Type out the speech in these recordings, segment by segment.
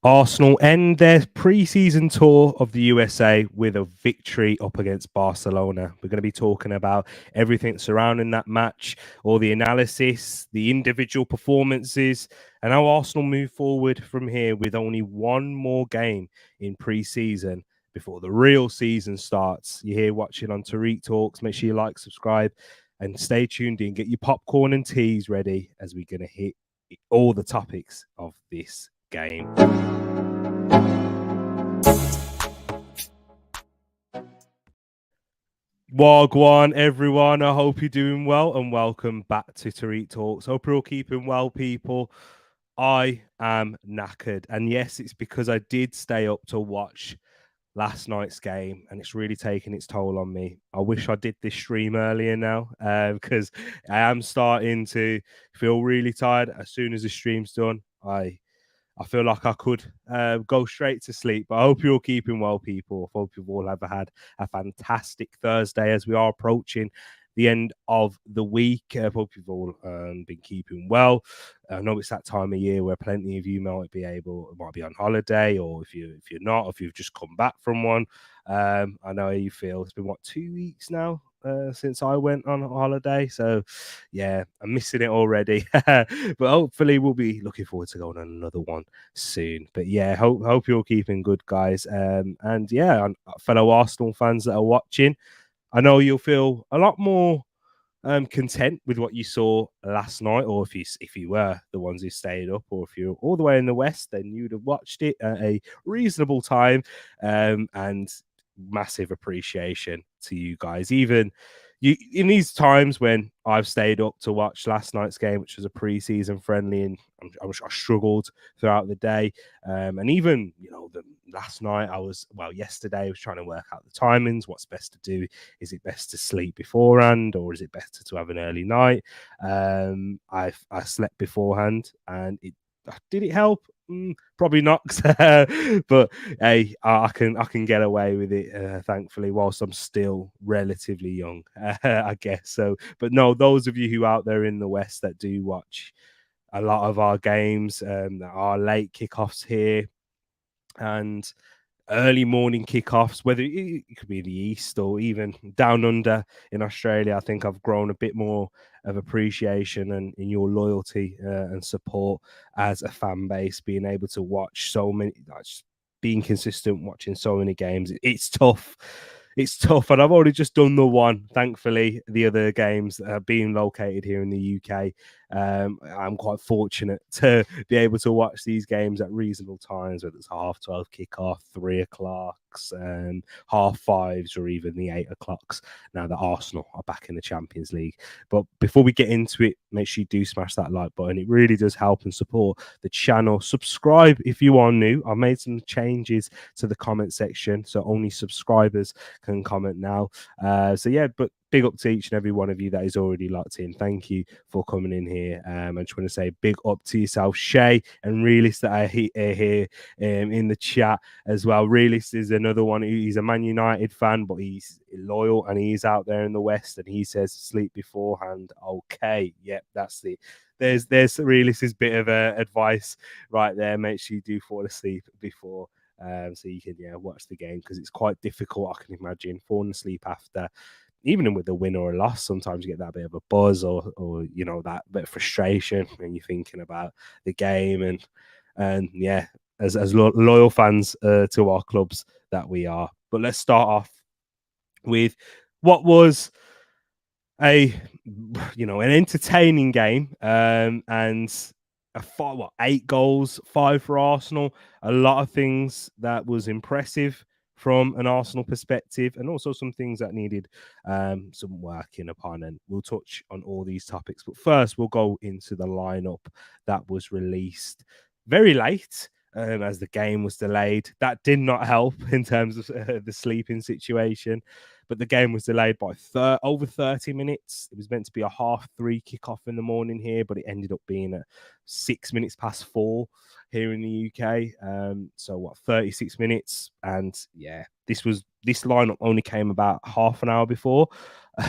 Arsenal end their pre-season tour of the USA with a victory up against Barcelona. We're going to be talking about everything surrounding that match, all the analysis, the individual performances, and how Arsenal move forward from here with only one more game in pre-season before the real season starts. You're here watching on Tereak Talks. Make sure you like, subscribe, and stay tuned in. Get your popcorn and teas ready as we're going to hit all the topics of this game. Wagwan, everyone. I hope you're doing well and welcome back to Tereak Talks. Hope you're all keeping well, people. I am knackered. And yes, it's because I did stay up to watch last night's game and it's really taken its toll on me. I wish I did this stream earlier now because I am starting to feel really tired. As soon as the stream's done, I feel like I could go straight to sleep. But I hope you're all keeping well, people. I hope you've all ever had a fantastic Thursday as we are approaching the end of the week. I hope you've all been keeping well. I know it's that time of year where plenty of you might be on holiday, or if you're not, if you've just come back from one. I know how you feel. It's been 2 weeks now since I went on holiday, so yeah, I'm missing it already. But hopefully we'll be looking forward to going on another one soon. But yeah, hope you're keeping good, guys. And yeah, fellow Arsenal fans that are watching, I know you'll feel a lot more content with what you saw last night, or if you were the ones who stayed up, or if you're all the way in the West, then you'd have watched it at a reasonable time. And massive appreciation to you guys. Even you in these times when I've stayed up to watch last night's game, which was a pre-season friendly, and I struggled throughout the day. And even the last night yesterday I was trying to work out the timings. What's best to do? Is it best to sleep beforehand, or is it better to have an early night? I slept beforehand, and did it help? Probably not, but hey, I can get away with it, thankfully, whilst I'm still relatively young, I guess. So, but no, those of you who out there in the West that do watch a lot of our games, that are late kickoffs here and early morning kickoffs, whether it could be the East or even down under in Australia, I think I've grown a bit more of appreciation and in your loyalty and support as a fan base, being able to watch so many, being consistent, watching so many games. It's tough. It's tough, and I've already just done the one. Thankfully, the other games being located here in the UK, I'm quite fortunate to be able to watch these games at reasonable times, whether it's 12:30 kickoff, 3:00, 5:30s, or even the 8:00. Now that Arsenal are back in the Champions League. But before we get into it, make sure you do smash that like button. It really does help and support the channel. Subscribe if you are new. I've made some changes to the comment section, so only subscribers can comment now. So yeah, but big up to each and every one of you that is already locked in. Thank you for coming in here. I just want to say big up to yourself, Shay and Realist, that are here in the chat as well. Realist is another one. He's a Man United fan, but he's loyal and he's out there in the West, and he says sleep beforehand. Okay, yep, that's the there's Realist's bit of advice right there. Make sure you do fall asleep before. So you can watch the game, because it's quite difficult, I can imagine, falling asleep after, even with a win or a loss. Sometimes you get that bit of a buzz, or that bit of frustration when you're thinking about the game, and yeah, as loyal fans to our clubs that we are. But let's start off with what was an entertaining game, and 8 goals, 5 for Arsenal. A lot of things that was impressive from an Arsenal perspective, and also some things that needed some working upon. And we'll touch on all these topics. But first, we'll go into the lineup that was released very late. As the game was delayed, that did not help in terms of the sleeping situation. But the game was delayed by over 30 minutes. It was meant to be a 3:30 kickoff in the morning here, but it ended up being at 6 minutes past 4 here in the UK. 36 minutes? And yeah, this lineup only came about half an hour before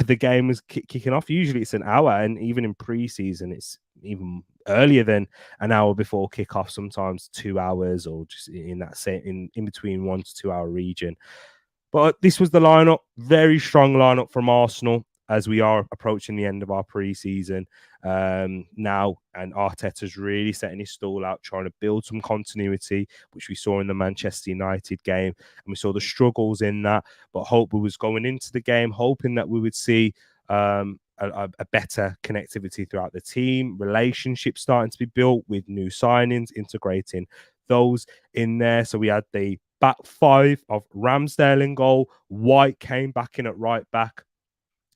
the game was kicking off. Usually it's an hour, and even in pre-season, it's even earlier than an hour before kickoff, sometimes 2 hours, or just in that in between 1 to 2 hour region. But this was the lineup, very strong lineup from Arsenal as we are approaching the end of our pre-season now, and Arteta's really setting his stall out, trying to build some continuity, which we saw in the Manchester United game, and we saw the struggles in that. But hope we was going into the game, hoping that we would see a better connectivity throughout the team, relationships starting to be built with new signings, integrating those in there. So we had the back five of Ramsdale in goal. White came back in at right back,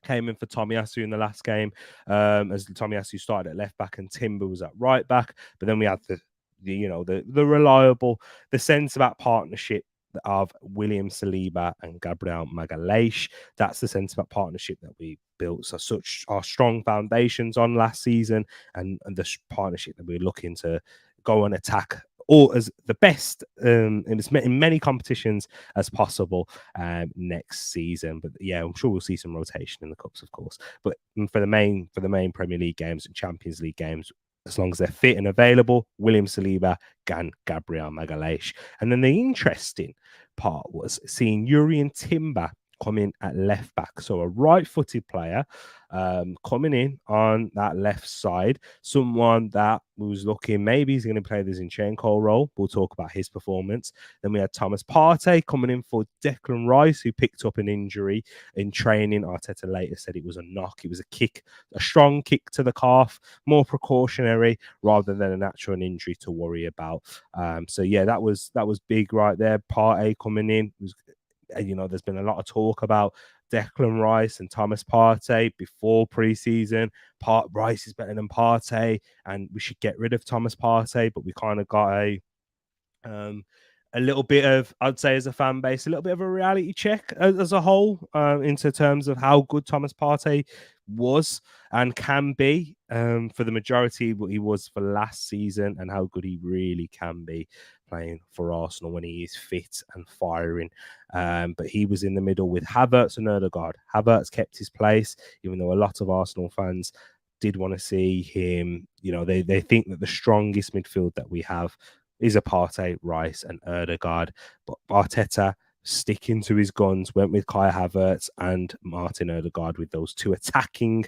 came in for Tomiyasu in the last game, as Tomiyasu started at left back and Timber was at right back. But then we had the reliable, the sense of that partnership of William Saliba and Gabriel Magalhaes. That's the sense of that partnership that we built such our strong foundations on last season, and the partnership that we're looking to go and attack or as the best in many competitions as possible next season. But yeah, I'm sure we'll see some rotation in the cups, of course. But for the main Premier League games and Champions League games, as long as they're fit and available, William Saliba and Gabriel Magalhaes. And then the interesting part was seeing Urian Timber come in at left back. So a right-footed player coming in on that left side, someone that was looking, maybe he's going to play the Zinchenko role. We'll talk about his performance. Then we had Thomas Partey coming in for Declan Rice, who picked up an injury in training. Arteta later said it was a knock. It was a kick, a strong kick to the calf, more precautionary rather than a natural injury to worry about. So yeah, that was big right there. Partey coming in was, there's been a lot of talk about Declan Rice and Thomas Partey before preseason. Rice is better than Partey, and we should get rid of Thomas Partey. But we kind of got a little bit of, I'd say, as a fan base, a little bit of a reality check as a whole into terms of how good Thomas Partey was and can be for the majority what he was for last season, and how good he really can be playing for Arsenal when he is fit and firing. But he was in the middle with Havertz and Odegaard. Havertz kept his place, even though a lot of Arsenal fans did want to see him. They think that the strongest midfield that we have is a Partey, Rice, and Odegaard. But Arteta, sticking to his guns, went with Kai Havertz and Martin Odegaard with those two attacking.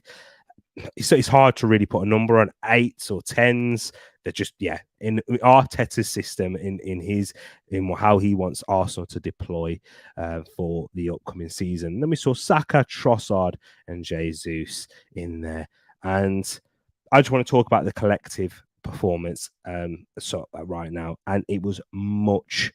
It's hard to really put a number on 8s or 10s. They're just, in Arteta's system, in how he wants Arsenal to deploy for the upcoming season. And then we saw Saka, Trossard, and Jesus in there. And I just want to talk about the collective performance right now, and it was much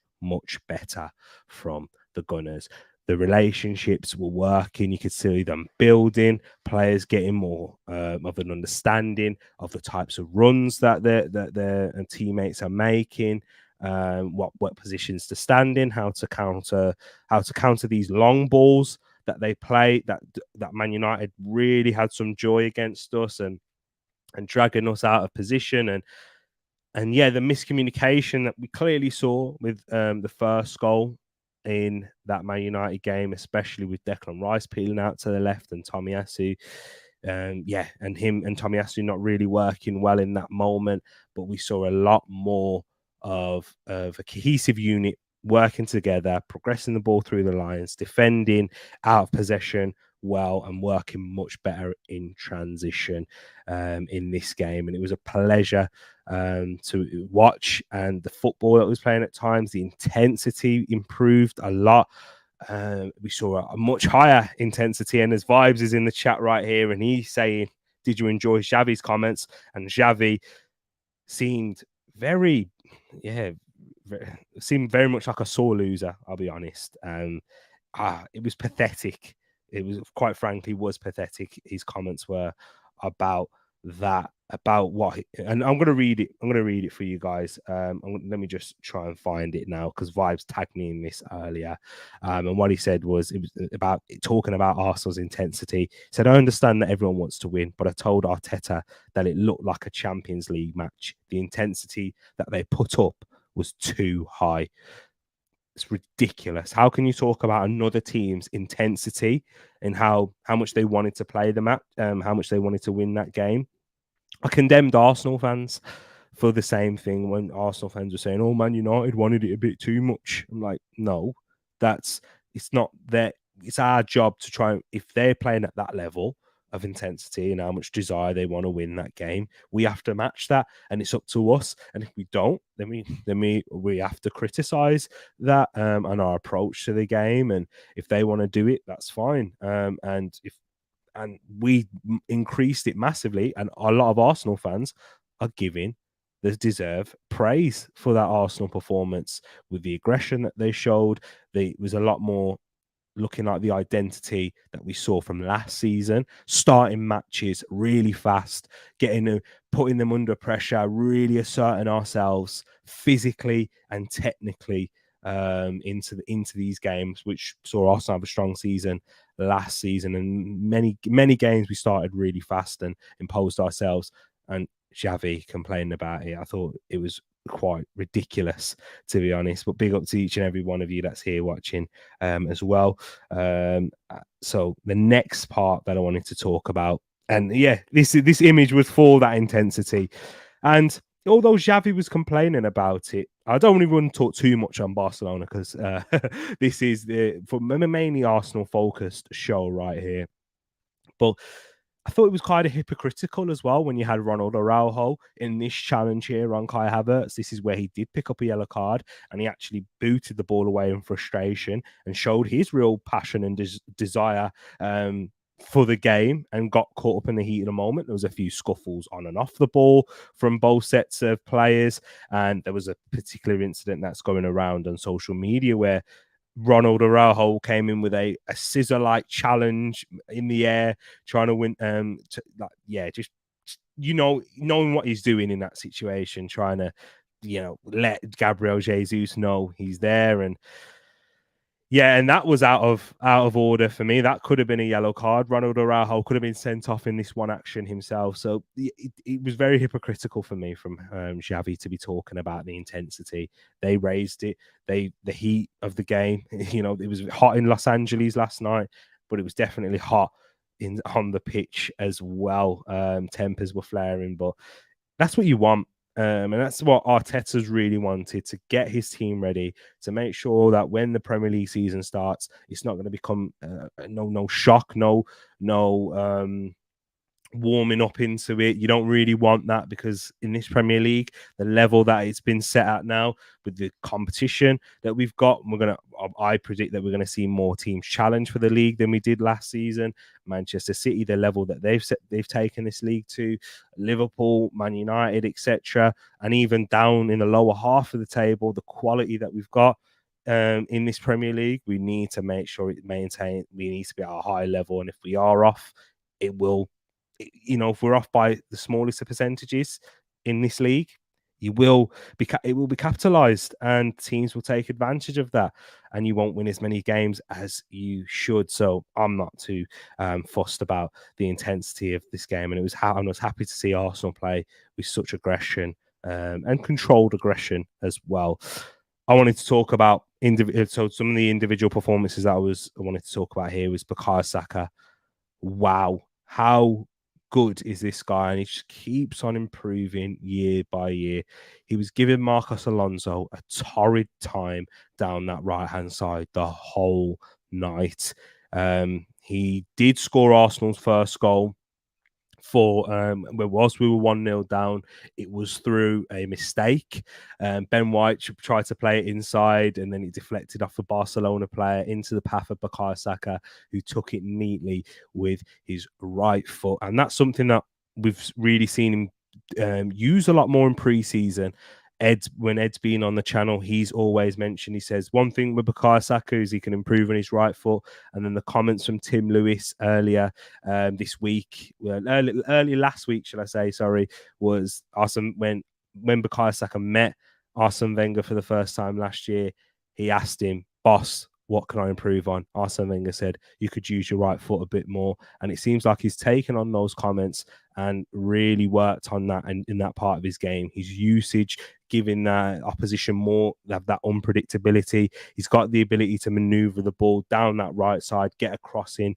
better from the Gunners. The relationships were working. You could see them building, players getting more of an understanding of the types of runs that their teammates are making, what positions to stand in, how to counter these long balls that they play. That Man United really had some joy against us and dragging us out of position, and the miscommunication that we clearly saw with the first goal in that Man United game, especially with Declan Rice peeling out to the left and Tomiyasu, and him and Tomiyasu not really working well in that moment. But we saw a lot more of a cohesive unit working together, progressing the ball through the lines, defending out of possession well, and working much better in transition in this game. And it was a pleasure to watch, and the football that was playing at times, the intensity improved a lot. We saw a much higher intensity, and as Vibes is in the chat right here, and he's saying, did you enjoy Xavi's comments? And Xavi seemed very much like a sore loser, I'll be honest. It was pathetic. It was, quite frankly, pathetic. His comments were about what, and I'm going to read it for you guys. Let me just try and find it now, because Vibes tagged me in this earlier. And what he said was, it was about talking about Arsenal's intensity. He said, I understand that everyone wants to win, but I told Arteta that it looked like a Champions League match. The intensity that they put up was too high. It's ridiculous. How can you talk about another team's intensity and how much they wanted to play the match, how much they wanted to win that game, I condemned Arsenal fans for the same thing when Arsenal fans were saying, "Oh, Man United wanted it a bit too much." I'm like, no, it's not that. It's our job to try. If they're playing at that level of intensity and how much desire they want to win that game, we have to match that, and it's up to us. And if we don't, then we have to criticize that and our approach to the game. And if they want to do it, that's fine. And we increased it massively, and a lot of Arsenal fans are giving the deserve praise for that Arsenal performance with the aggression that they showed. It was a lot more looking like the identity that we saw from last season, starting matches really fast, putting them under pressure, really asserting ourselves physically and technically into these games, which saw Arsenal have a strong season last season. And many games we started really fast and imposed ourselves. And Xavi complaining about it, I thought it was quite ridiculous, to be honest. But big up to each and every one of you that's here watching as well. So the next part that I wanted to talk about, and yeah, this image was for that intensity. And although Xavi was complaining about it, I don't even want to talk too much on Barcelona because this is for mainly Arsenal focused show right here. But I thought it was kind of hypocritical as well when you had Ronald Araujo in this challenge here on Kai Havertz. This is where he did pick up a yellow card and he actually booted the ball away in frustration and showed his real passion and desire for the game and got caught up in the heat of the moment. There was a few scuffles on and off the ball from both sets of players. And there was a particular incident that's going around on social media where Ronald Araujo came in with a scissor-like challenge in the air, trying to win. Just knowing what he's doing in that situation, trying to, let Gabriel Jesus know he's there. And yeah, and that was out of order for me. That could have been a yellow card. Ronald Araujo could have been sent off in this one action himself. So it was very hypocritical for me from Xavi to be talking about the intensity. They raised it. The heat of the game. It was hot in Los Angeles last night, but it was definitely hot on the pitch as well. Tempers were flaring, but that's what you want. And that's what Arteta's really wanted, to get his team ready, to make sure that when the Premier League season starts, it's not going to become no shock, no warming up into it. You don't really want that, because in this Premier League, the level that it's been set at now with the competition that we've got, I predict that we're going to see more teams challenge for the league than we did last season. Manchester City, the level that they've taken this league to, Liverpool, Man United, etc., and even down in the lower half of the table, the quality that we've got in this Premier League, we need to make sure it maintains. We need to be at a high level, and if we are off, it will. If we're off by the smallest of percentages in this league, it will be capitalized, and teams will take advantage of that, and you won't win as many games as you should. So I'm not too fussed about the intensity of this game, and I was happy to see Arsenal play with such aggression and controlled aggression as well. I wanted to talk about so some of the individual performances that I wanted to talk about here was Bukayo Saka. Wow, how good is this guy? And he just keeps on improving year by year. He was giving Marcos Alonso a torrid time down that right-hand side the whole night. He did score Arsenal's first goal whilst we were 1-0 down. It was through a mistake. Ben White tried to play it inside, and then it deflected off the Barcelona player into the path of Bukayo Saka, who took it neatly with his right foot. And that's something that we've really seen him use a lot more in pre-season. When Ed's been on the channel, he's always mentioned, he says, one thing with Bukayo Saka is he can improve on his right foot. And then the comments from Tim Lewis earlier this week, early last week, should I say, sorry, was awesome. When Bukayo Saka met Arsene Wenger for the first time last year, he asked him, boss, what can I improve on? Arsene Wenger said, you could use your right foot a bit more. And it seems like he's taken on those comments and really worked on that and in that part of his game. His usage, giving that opposition more of that unpredictability. He's got the ability to maneuver the ball down that right side, get a cross in.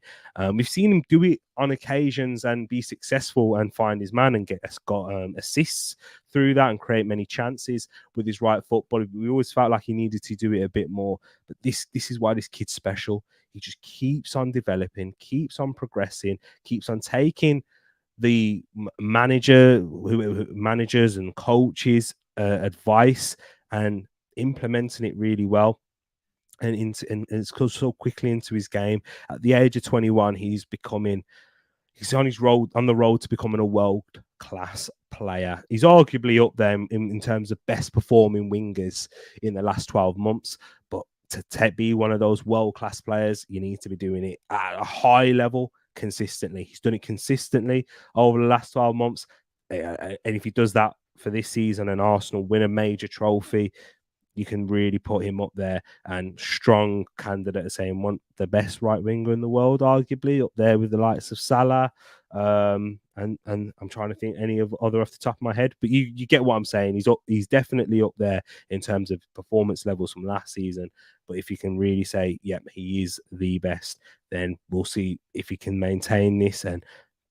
We've seen him do it on occasions and be successful and find his man and got assists through that and create many chances with his right foot. But we always felt like he needed to do it a bit more. But this is why this kid's special. He just keeps on developing, keeps on progressing, keeps on taking the managers and coaches advice and implementing it really well. And it's come so quickly into his game. At the age of 21, he's on the road to becoming a world-class player. He's arguably up there in terms of best performing wingers in the last 12 months. But to be one of those world-class players, you need to be doing it at a high level consistently. He's done it consistently over the last 12 months. And if he does that for this season and Arsenal win a major trophy, you can really put him up there, and strong candidate saying one the best right winger in the world, arguably up there with the likes of Salah. And I'm trying to think any of other off the top of my head, but you get what I'm saying. He's definitely up there in terms of performance levels from last season. But if you can really say, yep, he is the best, then we'll see if he can maintain this and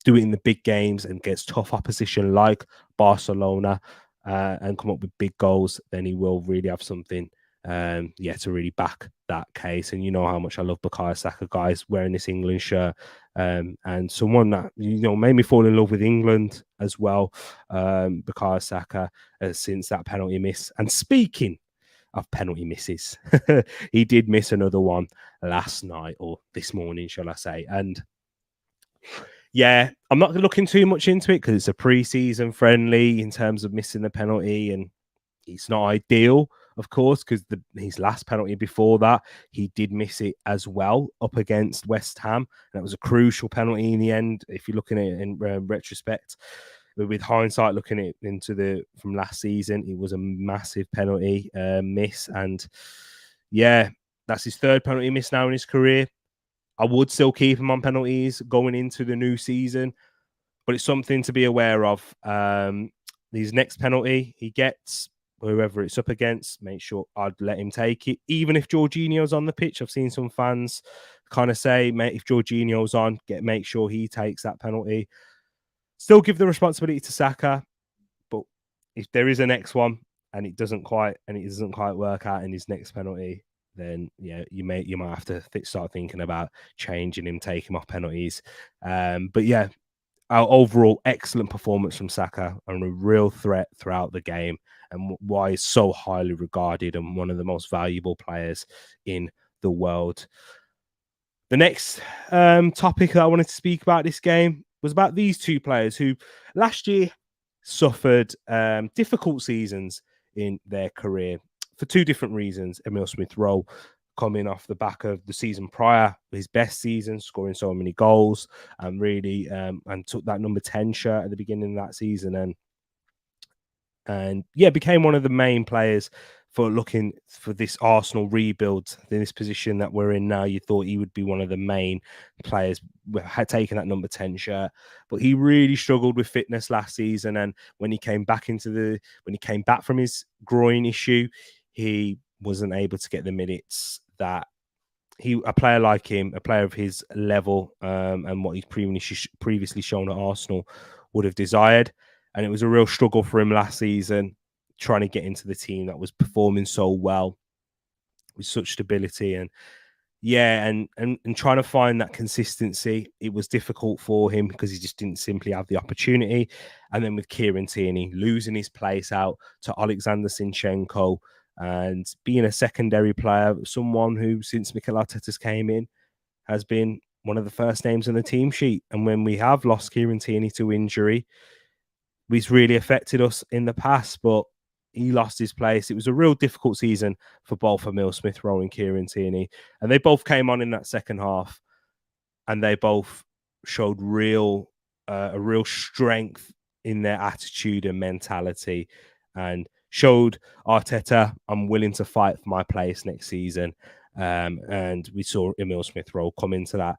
do it in the big games and gets tough opposition like Barcelona. And come up with big goals, then he will really have something, to really back that case. And you know how much I love Bukayo Saka, guys, wearing this England shirt, and someone that made me fall in love with England as well. Bukayo Saka, since that penalty miss. And speaking of penalty misses, he did miss another one last night, or this morning, shall I say? And yeah, I'm not looking too much into it because it's a pre-season friendly in terms of missing the penalty, and it's not ideal, of course, because his last penalty before that, he did miss it as well up against West Ham. And that was a crucial penalty in the end, if you're looking at it in retrospect. But with hindsight, looking at it from last season, it was a massive penalty miss. And yeah, that's his third penalty miss now in his career. I would still keep him on penalties going into the new season, but it's something to be aware of. His next penalty he gets, whoever it's up against, make sure I'd let him take it. Even if Jorginho's on the pitch, I've seen some fans kind of say, mate, if Jorginho's on, make sure he takes that penalty. Still give the responsibility to Saka, but if there is a next one and it doesn't quite work out in his next penalty, then yeah, you might have to start thinking about changing him, take him off penalties. But yeah, our overall excellent performance from Saka and a real threat throughout the game, and why he's so highly regarded and one of the most valuable players in the world. The next topic that I wanted to speak about this game was about these two players who last year suffered difficult seasons in their career for two different reasons. Emile Smith-Rowe coming off the back of the season prior, his best season, scoring so many goals, and really and took that number 10 shirt at the beginning of that season, and yeah, became one of the main players for looking for this Arsenal rebuild in this position that we're in now. You thought he would be one of the main players had taken that number 10 shirt, but he really struggled with fitness last season. And when he came back from his groin issue, he wasn't able to get the minutes that a player like him, a player of his level, and what he's previously shown at Arsenal would have desired. And it was a real struggle for him last season, trying to get into the team that was performing so well with such stability. And yeah, and trying to find that consistency, it was difficult for him because he just didn't simply have the opportunity. And then with Kieran Tierney losing his place out to Alexander Zinchenko and being a secondary player, someone who since Mikel Arteta's came in has been one of the first names on the team sheet. And when we have lost Kieran Tierney to injury, it's really affected us in the past, but he lost his place. It was a real difficult season for both Emile Smith-Rowe and Kieran Tierney. And they both came on in that second half, and they both showed a real strength in their attitude and mentality, and showed Arteta, I'm willing to fight for my place next season. And we saw Emile Smith-Rowe come into that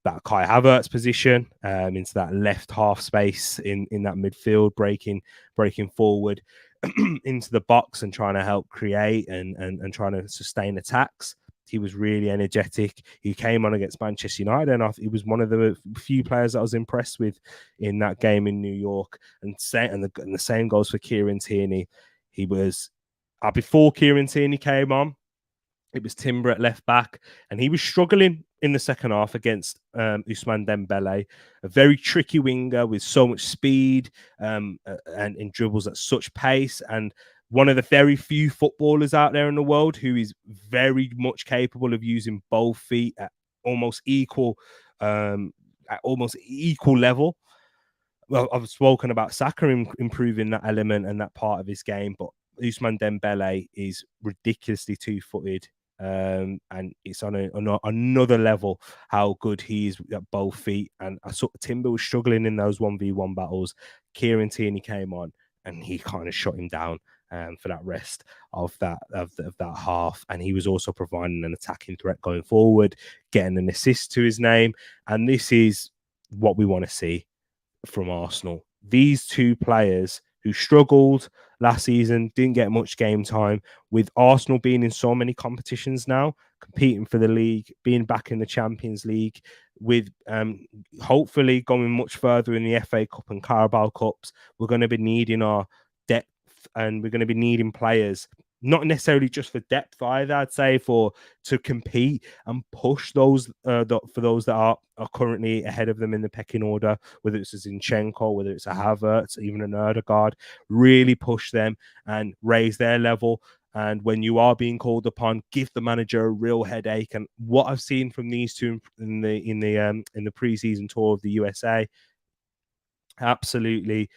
that Kai Havertz position, into that left half space in that midfield, breaking forward into the box and trying to help create and trying to sustain attacks. He was really energetic. He came on against Manchester United, and he was one of the few players that I was impressed with in that game in New York. And the same goes for Kieran Tierney. He was before Kieran Tierney came on, it was Timber at left back, and he was struggling in the second half against Ousmane Dembele, a very tricky winger with so much speed and dribbles at such pace, and one of the very few footballers out there in the world who is very much capable of using both feet at almost equal level. Well, I've spoken about Saka improving that element and that part of his game, but Ousmane Dembele is ridiculously two-footed. And it's on another level how good he is at both feet. And I saw Timber was struggling in those 1v1 battles. Kieran Tierney came on and he kind of shut him down for that rest of that half. And he was also providing an attacking threat going forward, getting an assist to his name. And this is what we want to see from Arsenal. These two players who struggled last season, didn't get much game time, with Arsenal being in so many competitions now, competing for the league, being back in the Champions League, with hopefully going much further in the FA Cup and Carabao Cups. We're going to be needing our depth, and we're going to be needing players, not necessarily just for depth either, I'd say, to compete and push those for those that are currently ahead of them in the pecking order, whether it's a Zinchenko, whether it's a Havertz, even an Odegaard, really push them and raise their level. And when you are being called upon, give the manager a real headache. And what I've seen from these two in the preseason tour of the USA, absolutely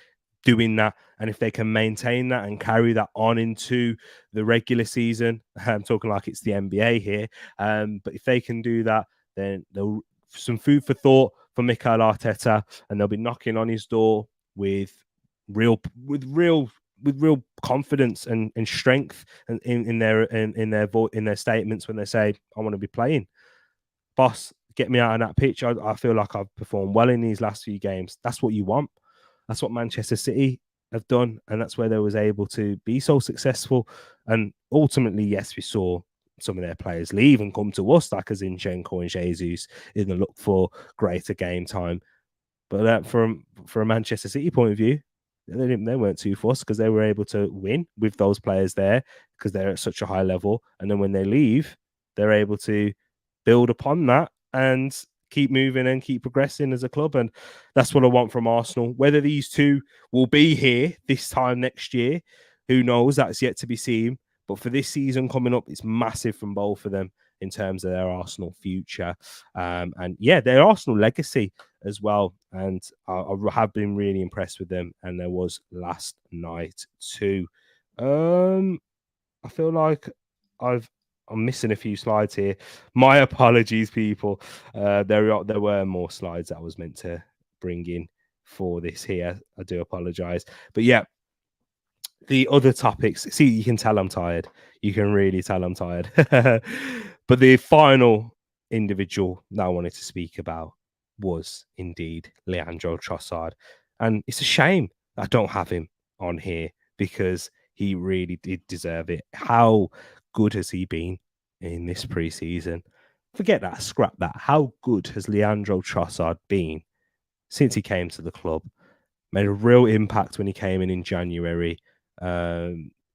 doing that. And if they can maintain that and carry that on into the regular season, I'm talking like it's the NBA here, but if they can do that, then they'll some food for thought for Mikel Arteta, and they'll be knocking on his door with real confidence and strength in their statements when they say, I want to be playing. Boss, get me out on that pitch. I feel like I've performed well in these last few games. That's what you want. That's what Manchester City have done, and that's where they was able to be so successful. And ultimately, yes, we saw some of their players leave and come to us, like Zinchenko and Jesus, in the look for greater game time. But from a Manchester City point of view, they weren't too fussed because they were able to win with those players there because they're at such a high level. And then when they leave, they're able to build upon that and keep moving and keep progressing as a club. And that's what I want from Arsenal. Whether these two will be here this time next year, who knows? That's yet to be seen. But for this season coming up, it's massive from both of them in terms of their Arsenal future. And yeah, their Arsenal legacy as well. And I have been really impressed with them. And there was last night too. I feel like I'm missing a few slides here. My apologies, people. There were more slides that I was meant to bring in for this here. I do apologize. But yeah, the other topics. See, you can tell I'm tired. You can really tell I'm tired. But the final individual that I wanted to speak about was indeed Leandro Trossard. And it's a shame I don't have him on here because he really did deserve it. How good has he been in this preseason? Forget that, scrap that. How good has Leandro Trossard been since he came to the club? Made a real impact when he came in January.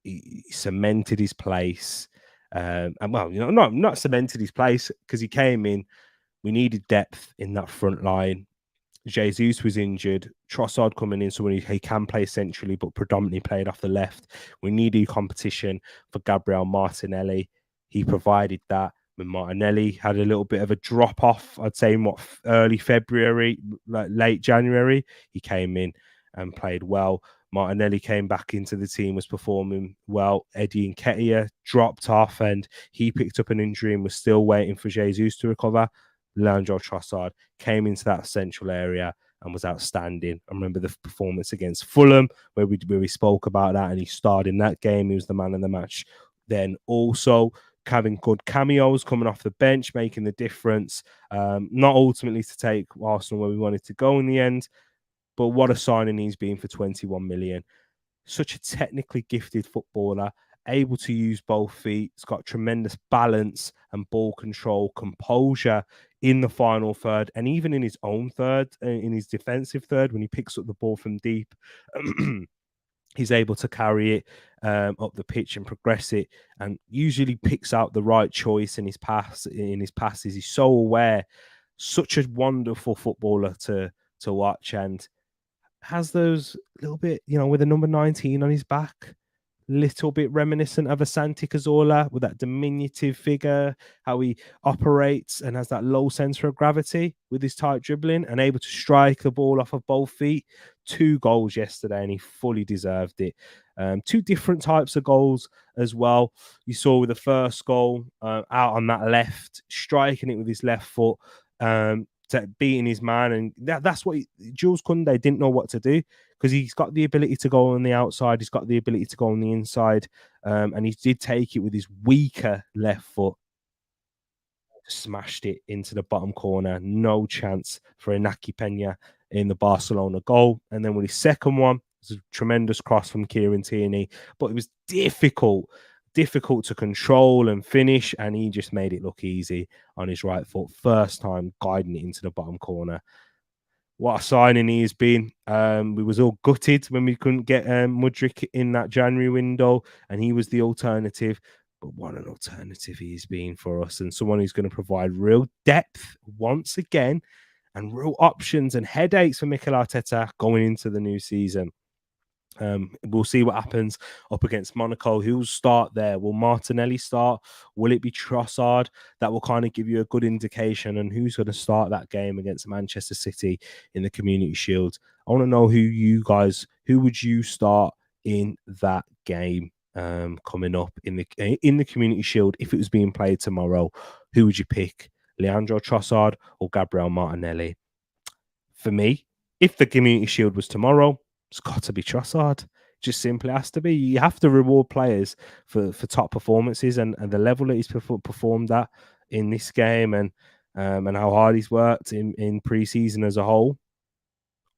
He cemented his place. And well, not cemented his place because he came in. We needed depth in that front line. Jesus was injured. Trossard coming in, so when he can play centrally, but predominantly played off the left. We needed competition for Gabriel Martinelli. He provided that. When Martinelli had a little bit of a drop off, I'd say in early February, like late January, he came in and played well. Martinelli came back into the team, was performing well. Eddie Nketiah dropped off and he picked up an injury and was still waiting for Jesus to recover. Leandro Trossard came into that central area and was outstanding. I remember the performance against Fulham where we spoke about that, and he starred in that game. He was the man of the match then also. having good cameos coming off the bench, making the difference. Not ultimately to take Arsenal where we wanted to go in the end, but what a signing he's been for 21 million. Such a technically gifted footballer, able to use both feet. He's got tremendous balance and ball control, composure in the final third, and even in his own third, in his defensive third, when he picks up the ball from deep. He's able to carry it up the pitch and progress it, and usually picks out the right choice in his passes. He's so aware. Such a wonderful footballer to watch, and has those little bit, with a number 19 on his back, little bit reminiscent of a Santi Cazorla, with that diminutive figure, how he operates and has that low center of gravity with his tight dribbling and able to strike the ball off of both feet. 2 goals yesterday, and he fully deserved it. 2 different types of goals as well. You saw with the first goal, out on that left, striking it with his left foot, beating his man, and that's what Jules Koundé didn't know what to do, because he's got the ability to go on the outside, he's got the ability to go on the inside, and he did take it with his weaker left foot, smashed it into the bottom corner. No chance for Inaki Peña in the Barcelona goal. And then with his second one, it was a tremendous cross from Kieran Tierney, but it was difficult to control and finish, and he just made it look easy on his right foot, first time guiding it into the bottom corner. What a signing he has been. We was all gutted when we couldn't get Mudryk in that January window, and he was the alternative. But what an alternative he's been for us, and someone who's going to provide real depth once again, and real options and headaches for Mikel Arteta going into the new season. We'll see what happens up against Monaco. Who'll start there? Will Martinelli start? Will it be Trossard? That will kind of give you a good indication on who's going to start that game against Manchester City in the Community Shield. I want to know who would you start in that game coming up in the Community Shield if it was being played tomorrow? Who would you pick? Leandro Trossard or Gabriel Martinelli? For me, if the Community Shield was tomorrow, it's got to be Trossard. Just simply has to be. You have to reward players for top performances, and the level that he's performed at in this game, and how hard he's worked in pre-season as a whole.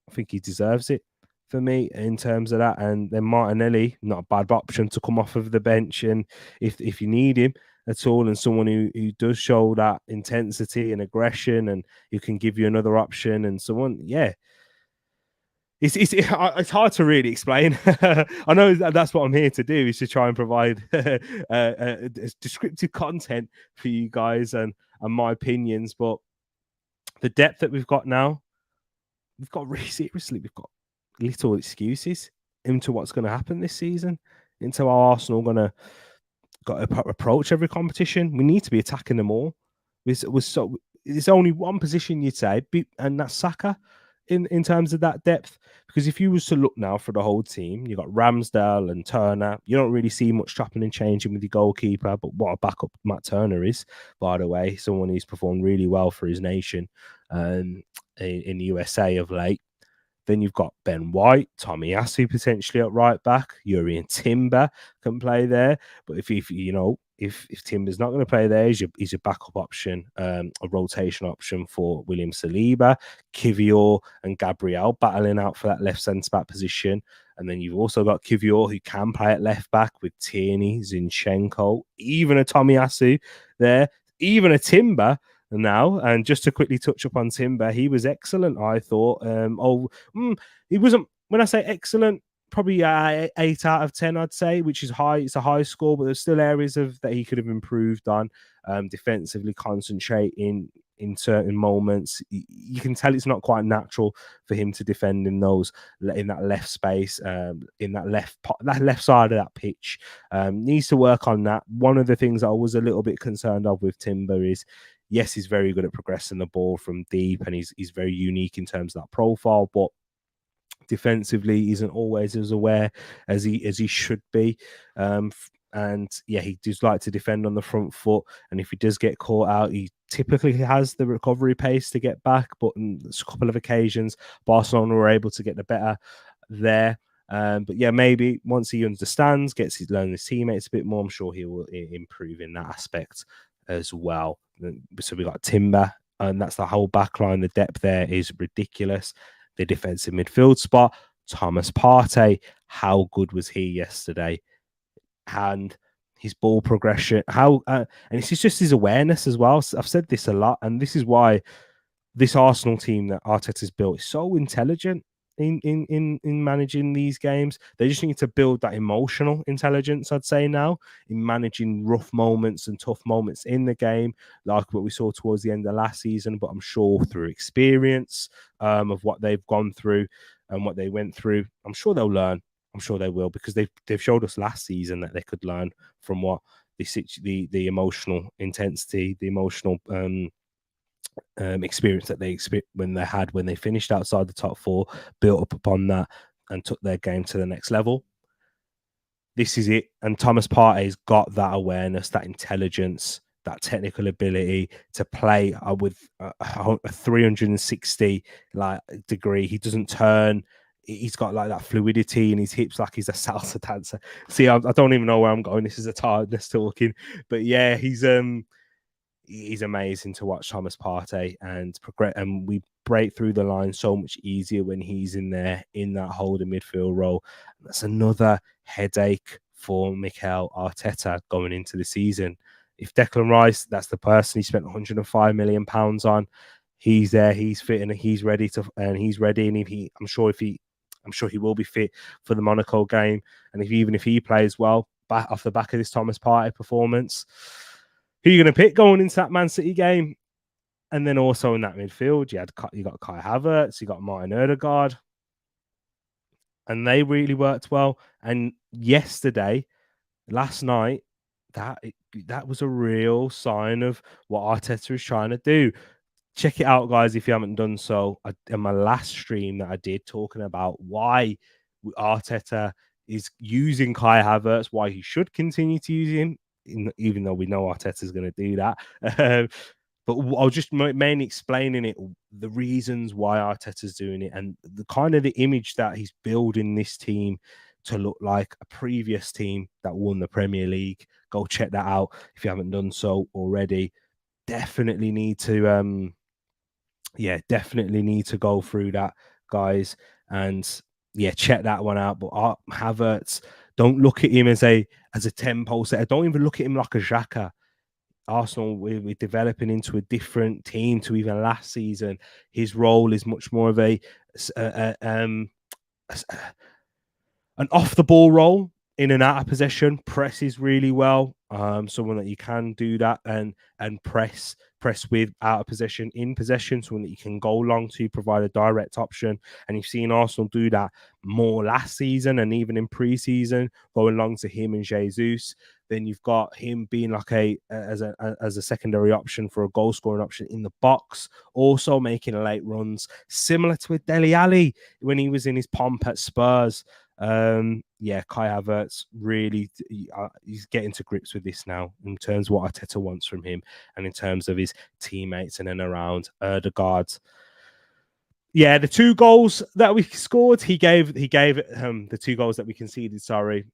I think he deserves it for me in terms of that. And then Martinelli, not a bad option to come off of the bench, and if you need him at all, and someone who does show that intensity and aggression, and who can give you another option, and someone, yeah. It's hard to really explain. I know that's what I'm here to do, is to try and provide descriptive content for you guys and my opinions. But the depth that we've got now, we've got little excuses into what's going to happen this season, into how Arsenal got to approach every competition. We need to be attacking them all. There's only one position you'd say, and that's Saka. In terms of that depth, because if you was to look now for the whole team, you got Ramsdale and Turner. You don't really see much chopping and changing with your goalkeeper, but what a backup Matt Turner is, by the way, someone who's performed really well for his nation in the USA of late. Then you've got Ben White, Tomiyasu potentially at right back. Urian Timber can play there, but if Timber's not going to play there, he's your backup option, a rotation option for William Saliba, Kivior and Gabriel battling out for that left centre back position. And then you've also got Kivior, who can play at left back, with Tierney, Zinchenko, even a Tomiyasu there, even a Timber now. And just to quickly touch upon Timber, he was excellent, I thought. He wasn't, when I say excellent, probably 8 out of 10, I'd say, which is high. It's a high score, but there's still areas that he could have improved on. Defensively, concentrating in certain moments. You can tell it's not quite natural for him to defend in that left space, in that left side of that pitch. Needs to work on that. One of the things I was a little bit concerned of with Timber is, yes, he's very good at progressing the ball from deep, and he's very unique in terms of that profile, but defensively isn't always as aware as he should be. And yeah, he does like to defend on the front foot, and if he does get caught out, he typically has the recovery pace to get back. But on a couple of occasions, Barcelona were able to get the better there. But yeah, maybe once he understands, learn his teammates a bit more, I'm sure he will improve in that aspect as well. So we got Timber, and that's the whole back line. The depth there is ridiculous. The defensive midfield spot, Thomas Partey, how good was he yesterday? And his ball progression, and it's just his awareness as well. I've said this a lot, and this is why this Arsenal team that Arteta's built is so intelligent in managing these games. They just need to build that emotional intelligence, I'd say, now in managing rough moments and tough moments in the game, like what we saw towards the end of last season. But I'm sure through experience of what they've gone through and what they went through, I'm sure they'll learn. I'm sure they will, because they've showed us last season that they could learn from what the emotional intensity, the emotional experience that they when they finished outside the top four, built up upon that and took their game to the next level. This is it, and Thomas Partey's got that awareness, that intelligence, that technical ability to play with a 360 degree. He doesn't turn. He's got like that fluidity in his hips, like he's a salsa dancer. See, I don't even know where I'm going. This is a tiredness talking, but yeah, he's amazing to watch, Thomas Partey, and progress. And we break through the line so much easier when he's in there in that holding midfield role. And that's another headache for Mikel Arteta going into the season. If Declan Rice, that's the person he spent 105 million pounds on, he's there, he's fit, and he's ready. And I'm sure he will be fit for the Monaco game. And even if he plays well off the back of this Thomas Partey performance, who are you going to pick going into that Man City game? And then also in that midfield, you got Kai Havertz, you got Martin Odegaard, and they really worked well. And last night, that was a real sign of what Arteta is trying to do. Check it out, guys, if you haven't done so. In my last stream that I did, talking about why Arteta is using Kai Havertz, why he should continue to use him, even though we know Arteta's going to do that. But I was just mainly explaining the reasons why Arteta's doing it, and the kind of the image that he's building this team to look like a previous team that won the Premier League. Go check that out if you haven't done so already. Definitely need to go through that, guys, and check that one out. But Havertz, don't look at him as a tempo setter. Don't even look at him like a Xhaka. Arsenal, we're developing into a different team to even last season. His role is much more of an off the ball role, in and out of possession, presses really well. Someone that you can do that and press with out of possession, in possession, someone that you can go long to, provide a direct option. And you've seen Arsenal do that more last season and even in pre-season, going long to him and Jesus. Then you've got him being like as a secondary option for a goal scoring option in the box, also making late runs, similar to a Dele Alli when he was in his pomp at Spurs. Kai Havertz really, he's getting to grips with this now in terms of what Arteta wants from him and in terms of his teammates and then around Odegaard. Yeah, the two goals that we scored, he gave the two goals that we conceded. Sorry,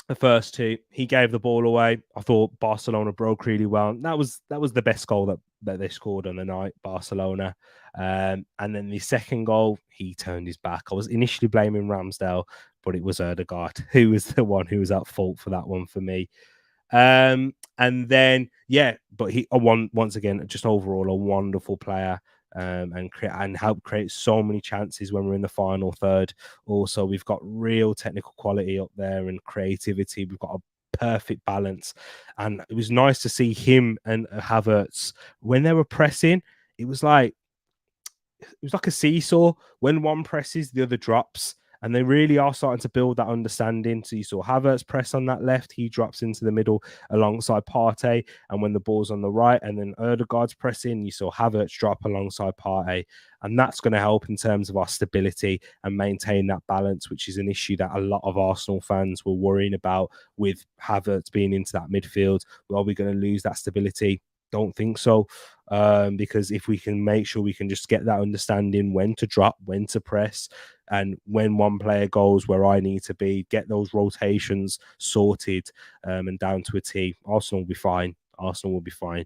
the first two, he gave the ball away. I thought Barcelona broke really well. That was the best goal that they scored on the night, Barcelona. And then the second goal, he turned his back. I was initially blaming Ramsdale, but it was Odegaard who was the one who was at fault for that one for me. And then but he once again, just overall a wonderful player. And help create so many chances when we're in the final third. Also, we've got real technical quality up there and creativity. We've got a perfect balance, and it was nice to see him and Havertz when they were pressing. It was like a seesaw. When one presses, the other drops. And they really are starting to build that understanding. So you saw Havertz press on that left. He drops into the middle alongside Partey. And when the ball's on the right and then Odegaard's pressing, you saw Havertz drop alongside Partey. And that's going to help in terms of our stability and maintain that balance, which is an issue that a lot of Arsenal fans were worrying about with Havertz being into that midfield. Are we going to lose that stability? Don't think so. Because if we can make sure we can just get that understanding when to drop, when to press, And when one player goes where I need to be, get those rotations sorted and down to a T, Arsenal will be fine. Arsenal will be fine.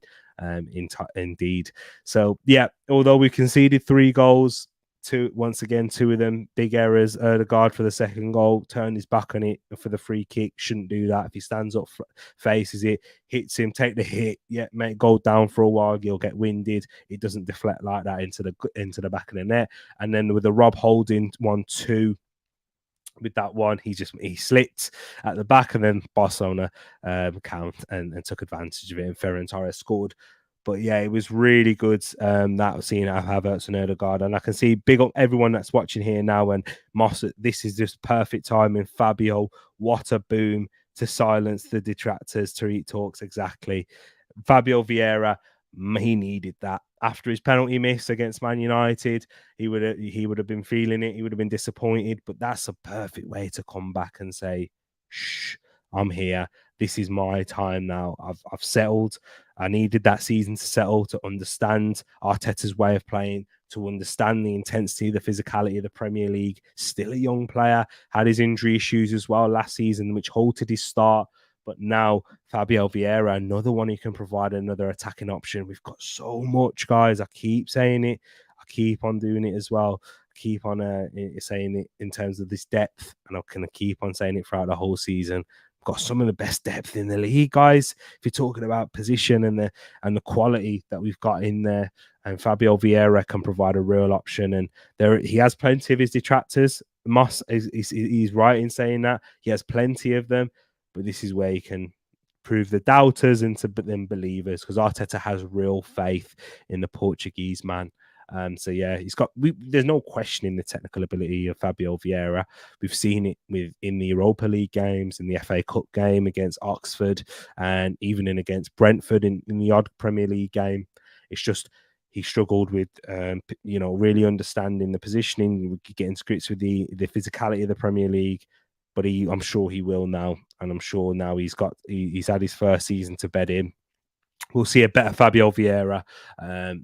Indeed. So yeah, although we conceded 3 goals, two of them big errors. Odegaard for the second goal turned his back on it for the free kick. Shouldn't do that. If he stands up, faces it, hits him, take the hit. Yeah, mate, go down for a while. You'll get winded. It doesn't deflect like that into the back of the net. And then with the Rob Holding 1-2. With that one, he slipped at the back, and then Barcelona count and took advantage of it, and Ferran Torres scored. But yeah, it was really good that seeing Havertz and Odegaard, and I can see big up everyone that's watching here now. And Moss, this is just perfect timing. Fabio, what a boom to silence the detractors. Tereak talks exactly. Fabio Vieira, he needed that after his penalty miss against Man United. He would have been feeling it. He would have been disappointed. But that's a perfect way to come back and say, "Shh, I'm here. This is my time now. I've settled. I needed that season to settle, to understand Arteta's way of playing, to understand the intensity, the physicality of the Premier League. Still a young player, had his injury issues as well last season, which halted his start. But now Fabio Vieira, another one who can provide another attacking option. We've got so much, guys. I keep saying it. I keep on doing it as well. I keep on saying it in terms of this depth, and I'm going to keep on saying it throughout the whole season. We've got some of the best depth in the league, guys. If you're talking about position and the quality that we've got in there, and Fabio Vieira can provide a real option. And he has plenty of his detractors. Moss he's right in saying that. He has plenty of them. But this is where he can prove the doubters into them believers, because Arteta has real faith in the Portuguese man. So yeah, there's no questioning the technical ability of Fabio Vieira. We've seen it in the Europa League games, in the FA Cup game against Oxford, and even against Brentford in the odd Premier League game. It's just he struggled with, really understanding the positioning, getting to grips with the physicality of the Premier League. But I'm sure he will now, and I'm sure now he's had his first season to bed in. We'll see a better Fabio Vieira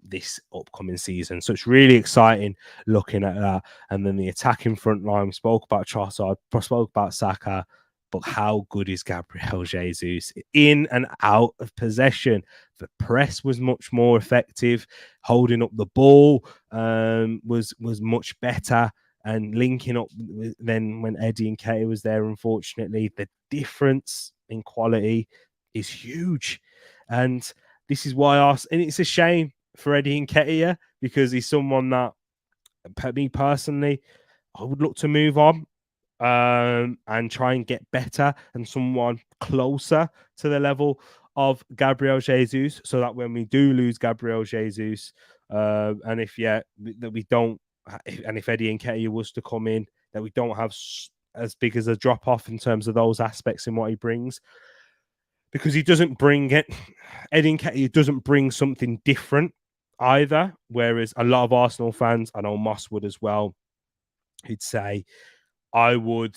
this upcoming season. So it's really exciting looking at that. And then the attacking front line, we spoke about Trossard, spoke about Saka, but how good is Gabriel Jesus? In and out of possession. The press was much more effective. Holding up the ball was much better. And linking up then when Eddie Nketiah was there, unfortunately, the difference in quality is huge. And this is why and it's a shame for Eddie Nketiah, because he's someone that, me personally, I would look to move on and try and get better and someone closer to the level of Gabriel Jesus, so that when we do lose Gabriel Jesus, and if Eddie Nketiah was to come in, that we don't have as big as a drop off in terms of those aspects in what he brings, because he doesn't bring it. Eddie Nketiah doesn't bring something different either. Whereas a lot of Arsenal fans, I know Moss would as well, he'd say, I would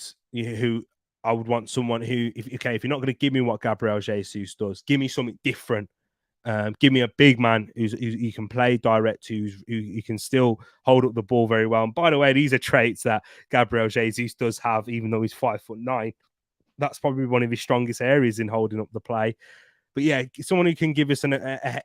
want someone who, if you're not going to give me what Gabriel Jesus does, give me something different. Give me a big man who can play direct, who can still hold up the ball very well. And by the way, these are traits that Gabriel Jesus does have, even though he's 5'9". That's probably one of his strongest areas in holding up the play. But yeah, someone who can give us a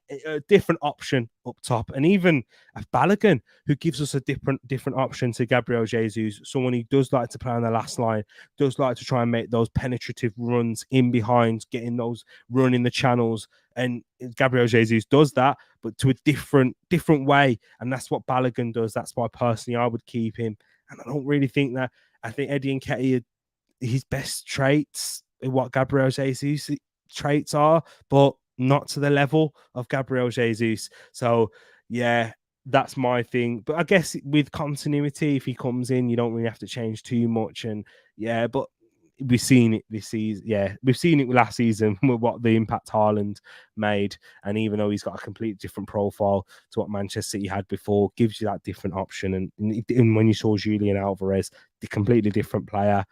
different option up top, and even a Balogun who gives us a different option to Gabriel Jesus. Someone who does like to play on the last line, does like to try and make those penetrative runs in behind, getting those running the channels. And Gabriel Jesus does that, but to a different way. And that's what Balogun does. That's why personally I would keep him. And I don't really think that. I think Eddie Nketiah, his best traits are what Gabriel Jesus traits are, but not to the level of Gabriel Jesus. So yeah, that's my thing. But I guess with continuity, if he comes in, you don't really have to change too much. And yeah, but we've seen it this season. Yeah, we've seen it last season with what the impact Hojlund made. And even though he's got a completely different profile to what Manchester City had before, gives you that different option. And when you saw Julian Alvarez, the completely different player,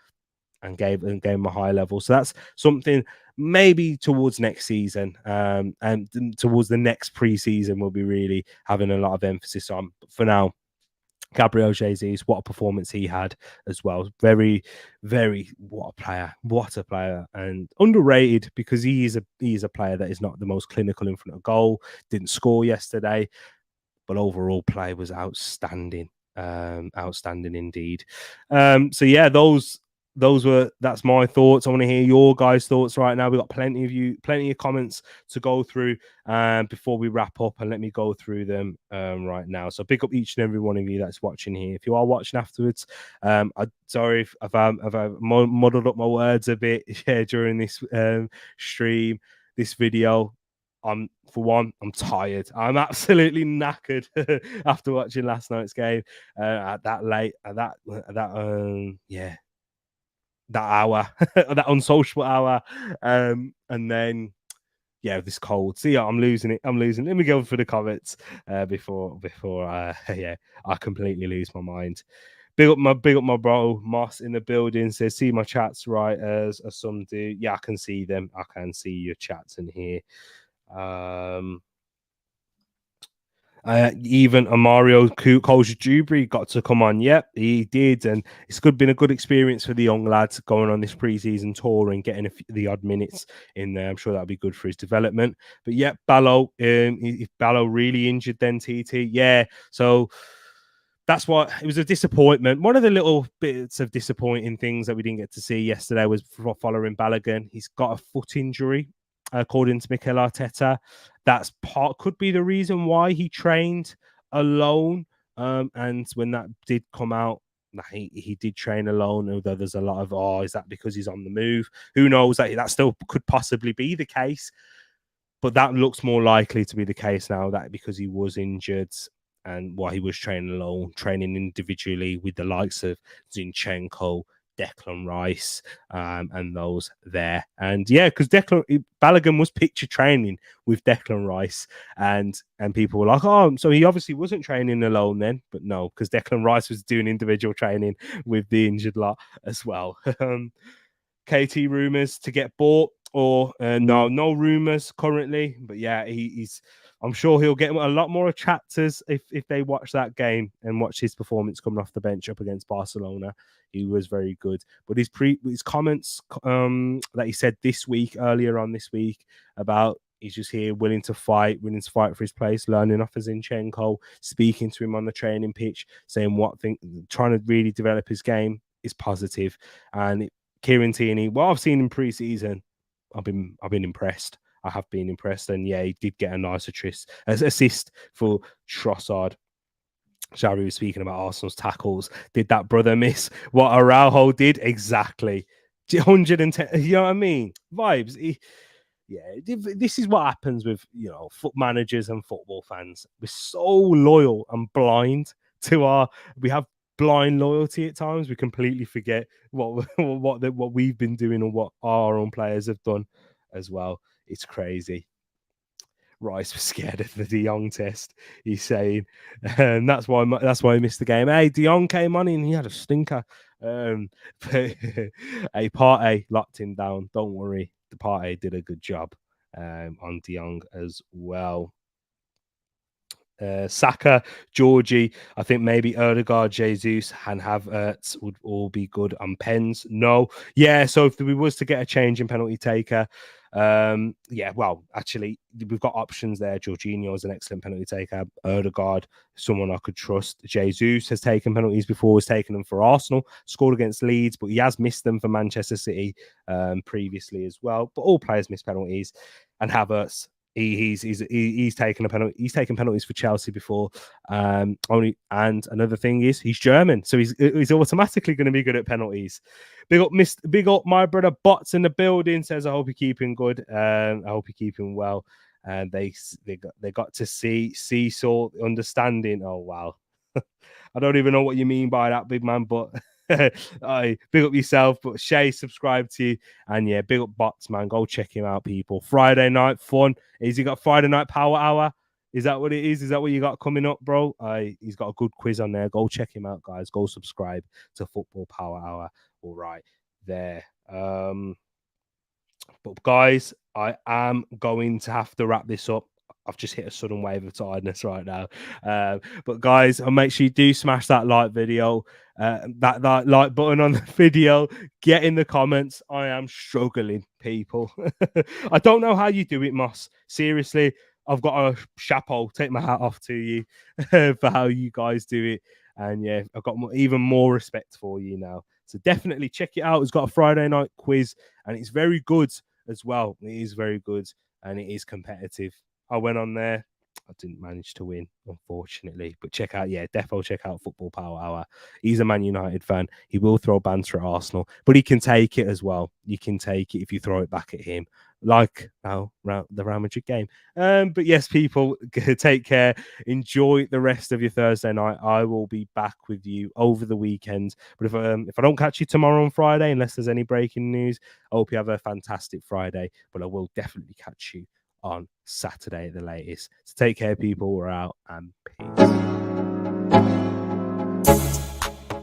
and gave him a high level. So that's something maybe towards next season, and towards the next pre-season we'll be really having a lot of emphasis on. But for now, Gabriel Jesus, what a performance he had as well. Very, very, what a player, and underrated because he is a player that is not the most clinical in front of goal. Didn't score yesterday, but overall play was outstanding. Outstanding indeed. So yeah, that's my thoughts. I want to hear your guys' thoughts right now. We've got plenty of comments to go through before we wrap up, and let me go through them right now. So pick up each and every one of you that's watching here. If you are watching afterwards, sorry if I've muddled up my words a bit during this stream, this video. I'm tired. I'm absolutely knackered after watching last night's game at that late, that hour, that unsociable hour, and then this cold. So yeah, I'm losing it. Let me go for the comments before I completely lose my mind. Big up my bro Moss in the building. Says, see my chats right as some do. Yeah, I can see them. I can see your chats in here. Even a Mario Dewberry got to come on. Yep, he did, and it's been a good experience for the young lads going on this preseason tour and getting the odd minutes in there. I'm sure that'll be good for his development. But yeah, Ballo, if Ballo really injured, then TT, yeah. So that's what it was, a disappointment. One of the little bits of disappointing things that we didn't get to see yesterday was following Balogun. He's got a foot injury, according to Mikel Arteta. That's could be the reason why he trained alone. And when that did come out, he did train alone. Although there's a lot of, is that because he's on the move? Who knows? That still could possibly be the case. But that looks more likely to be the case now, that because he was injured and while he was training alone, training individually with the likes of Zinchenko, Declan Rice, and those there. And yeah, because Balogun was picture training with Declan Rice, and people were like, oh, so he obviously wasn't training alone then. But no, because Declan Rice was doing individual training with the injured lot as well. KT rumors to get bought, or no rumors currently, but yeah, he's I'm sure he'll get a lot more chapters if they watch that game and watch his performance coming off the bench up against Barcelona. He was very good, but his comments that he said earlier on this week about he's just here willing to fight for his place, learning off of Zinchenko, speaking to him on the training pitch, saying trying to really develop his game is positive. And Kieran Tierney, what I've seen in pre-season, I've been impressed. I have been impressed, and yeah, he did get a nice assist for Trossard. Xavi was speaking about Arsenal's tackles. Did that brother miss what Araujo did? Exactly. 110. You know what I mean? Vibes. This is what happens with foot managers and football fans. We're so loyal and blind to we have blind loyalty at times. We completely forget what we've been doing and what our own players have done as well. It's crazy. Rice was scared of the De Jong test. He's saying, and that's why he missed the game. Hey, De Jong came on and he had a stinker. But hey, Partey locked him down. Don't worry, the Partey did a good job on De Jong as well. Saka, Georgie, I think maybe Odegaard, Jesus, and Havertz would all be good on pens. No, yeah. So if we was to get a change in penalty taker, well, actually, we've got options there. Jorginho is an excellent penalty taker. Odegaard, someone I could trust. Jesus has taken penalties before, has taken them for Arsenal, scored against Leeds, but he has missed them for Manchester City previously as well. But all players miss penalties, and Havertz. He's taken a penalty. He's taken penalties for Chelsea before. And another thing is he's German, so he's automatically going to be good at penalties. Big up, my brother Bots in the building says I hope you're keeping good. I hope you're keeping well. And they got to see seesaw understanding. Oh wow, I don't even know what you mean by that, big man, but. Big up yourself, but Shay subscribe to you, and yeah, big up Bots, man. Go check him out, people. Friday night fun. Has he got Friday night power hour? Is that what it is? Is that what you got coming up, bro? He's got a good quiz on there. Go check him out, guys. Go subscribe to Football Power Hour. All right, there. But guys, I am going to have to wrap this up. I've just hit a sudden wave of tiredness right now. But guys, make sure you do smash that like video, that like button on the video. Get in the comments. I am struggling, people. I don't know how you do it, Moss. Seriously, I've got a chapeau. Take my hat off to you for how you guys do it. And yeah, I've got even more respect for you now. So definitely check it out. It's got a Friday night quiz, and it's very good as well. It is very good, and it is competitive. I went on there. I didn't manage to win, unfortunately. But check out, defo check out Football Power Hour. He's a Man United fan. He will throw banter at Arsenal, but he can take it as well. You can take it if you throw it back at him, like the Real Madrid game. But yes, people, take care. Enjoy the rest of your Thursday night. I will be back with you over the weekend. But if I don't catch you tomorrow on Friday, unless there's any breaking news, I hope you have a fantastic Friday. But I will definitely catch you on Saturday at the latest. So take care, people. We're out, and peace.